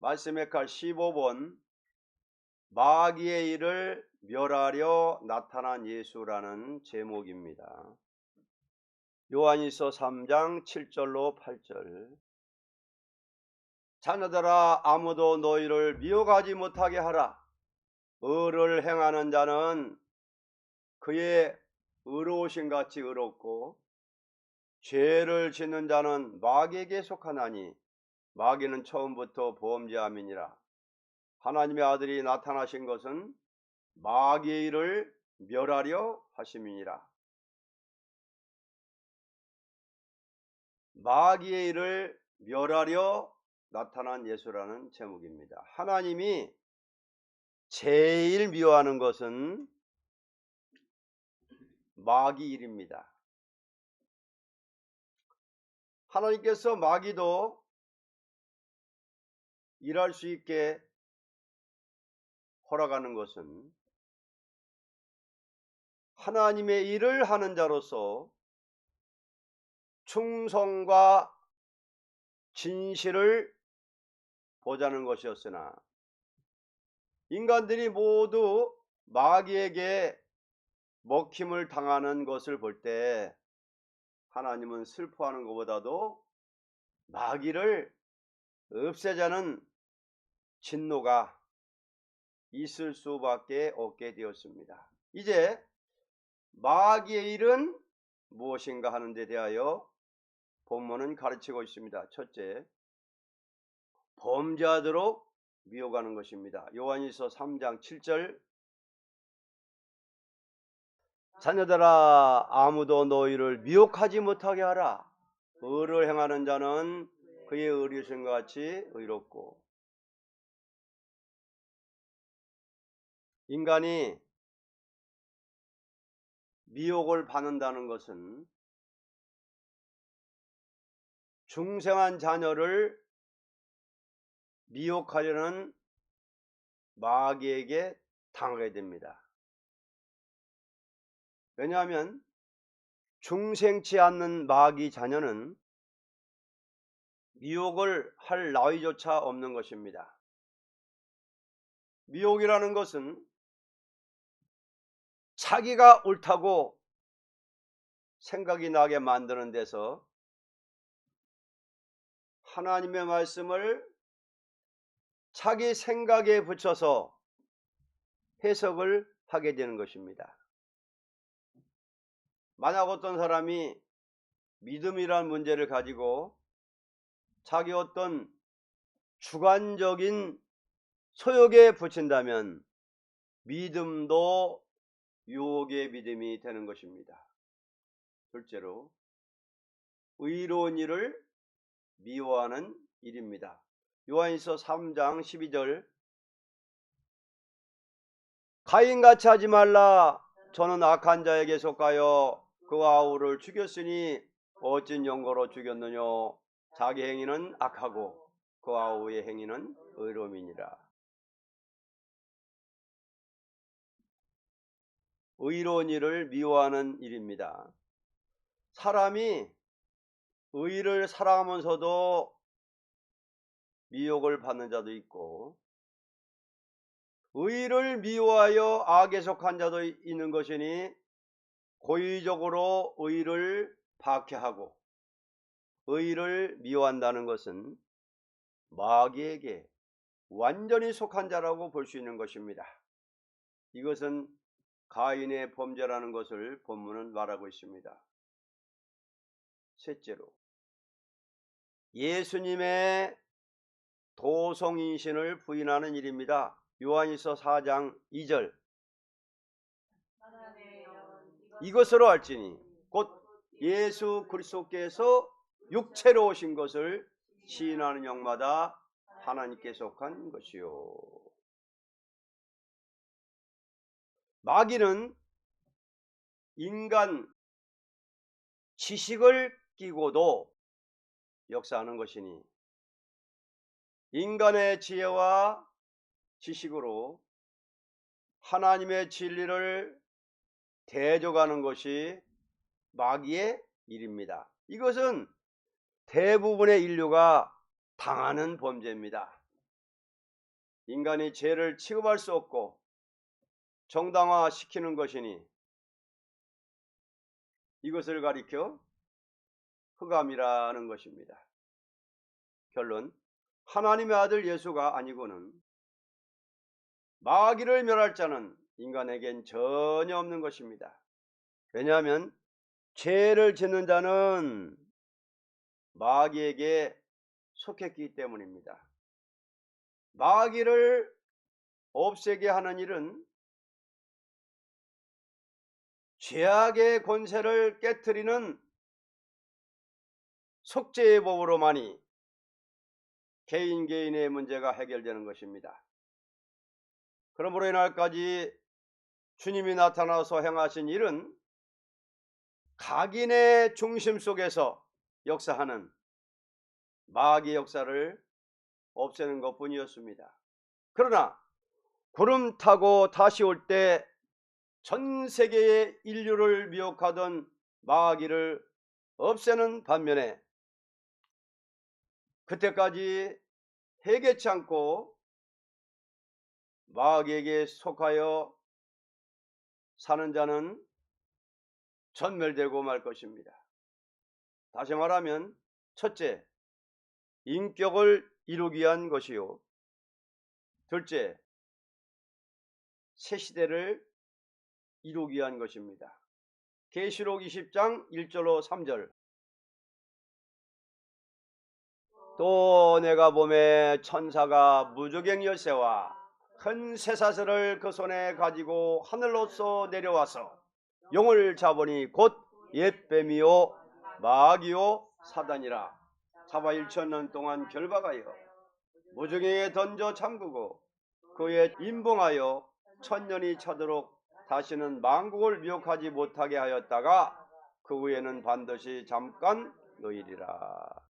말씀의 칼 15번 마귀의 일을 멸하려 나타난 예수라는 제목입니다. 요한일서 3장 7절로 8절. 자녀들아, 아무도 너희를 미혹하지 못하게 하라. 의를 행하는 자는 그의 의로우신 같이 의롭고 죄를 짓는 자는 마귀에게 속하나니 마귀는 처음부터 범죄함이니라. 하나님의 아들이 나타나신 것은 마귀의 일을 멸하려 하심이니라. 마귀의 일을 멸하려 나타난 예수라는 제목입니다. 하나님이 제일 미워하는 것은 마귀 일입니다. 하나님께서 마귀도 일할 수 있게 허락하는 것은 하나님의 일을 하는 자로서 충성과 진실을 보자는 것이었으나 인간들이 모두 마귀에게 먹힘을 당하는 것을 볼 때 하나님은 슬퍼하는 것보다도 마귀를 없애자는 진노가 있을 수밖에 없게 되었습니다. 이제 마귀의 일은 무엇인가 하는 데 대하여 본문은 가르치고 있습니다. 첫째, 범죄하도록 미혹하는 것입니다. 요한일서 3장 7절. 자녀들아, 아무도 너희를 미혹하지 못하게 하라. 의를 행하는 자는 그의 의리신 것 같이 의롭고. 인간이 미혹을 받는다는 것은 중생한 자녀를 미혹하려는 마귀에게 당하게 됩니다. 왜냐하면 중생치 않는 마귀 자녀는 미혹을 할 나위조차 없는 것입니다. 미혹이라는 것은 자기가 옳다고 생각이 나게 만드는 데서 하나님의 말씀을 자기 생각에 붙여서 해석을 하게 되는 것입니다. 만약 어떤 사람이 믿음이라는 문제를 가지고 자기 어떤 주관적인 소욕에 붙인다면 믿음도 유혹의 믿음이 되는 것입니다. 둘째로, 의로운 일을 미워하는 일입니다. 요한일서 3장 12절. 가인같이 하지 말라. 저는 악한 자에게 속하여 그 아우를 죽였으니 어찐 연고로 죽였느냐. 자기 행위는 악하고 그 아우의 행위는 의로움이니라. 의로운 일을 미워하는 일입니다. 사람이 의를 사랑하면서도 미혹을 받는 자도 있고 의를 미워하여 악에 속한 자도 있는 것이니 고의적으로 의를 박해하고 의를 미워한다는 것은 마귀에게 완전히 속한 자라고 볼 수 있는 것입니다. 이것은 가인의 범죄라는 것을 본문은 말하고 있습니다. 셋째로, 예수님의 도성인신을 부인하는 일입니다. 요한일서 4장 2절. 이것으로 알지니 곧 예수 그리스도께서 육체로 오신 것을 시인하는 영마다 하나님께 속한 것이요. 마귀는 인간 지식을 끼고도 역사하는 것이니 인간의 지혜와 지식으로 하나님의 진리를 대적하는 것이 마귀의 일입니다. 이것은 대부분의 인류가 당하는 범죄입니다. 인간이 죄를 취급할 수 없고 정당화시키는 것이니 이것을 가리켜 흑암이라는 것입니다. 결론, 하나님의 아들 예수가 아니고는 마귀를 멸할 자는 인간에겐 전혀 없는 것입니다. 왜냐하면 죄를 짓는 자는 마귀에게 속했기 때문입니다. 마귀를 없애게 하는 일은 죄악의 권세를 깨트리는 속죄의 법으로만이 개인의 문제가 해결되는 것입니다. 그러므로 이날까지 주님이 나타나서 행하신 일은 각인의 중심 속에서 역사하는 마귀 역사를 없애는 것뿐이었습니다. 그러나 구름 타고 다시 올 때 전 세계의 인류를 미혹하던 마귀를 없애는 반면에 그때까지 회개치 않고 마귀에게 속하여 사는 자는 전멸되고 말 것입니다. 다시 말하면 첫째, 인격을 이루기 위한 것이요. 둘째, 새 시대를 이루기 위한 것입니다. 계시록 20장 1절로 3절. 또 내가 보매 천사가 무저갱 열쇠와 큰 쇠사슬을 그 손에 가지고 하늘로서 내려와서 용을 잡으니 곧 옛뱀이요 마귀요 사단이라. 잡아 1,000년 동안 결박하여 무저갱에 던져 잠그고 그에 임봉하여 1000년이 차도록 다시는 만국을 미혹하지 못하게 하였다가 그 후에는 반드시 잠깐 놓이리라.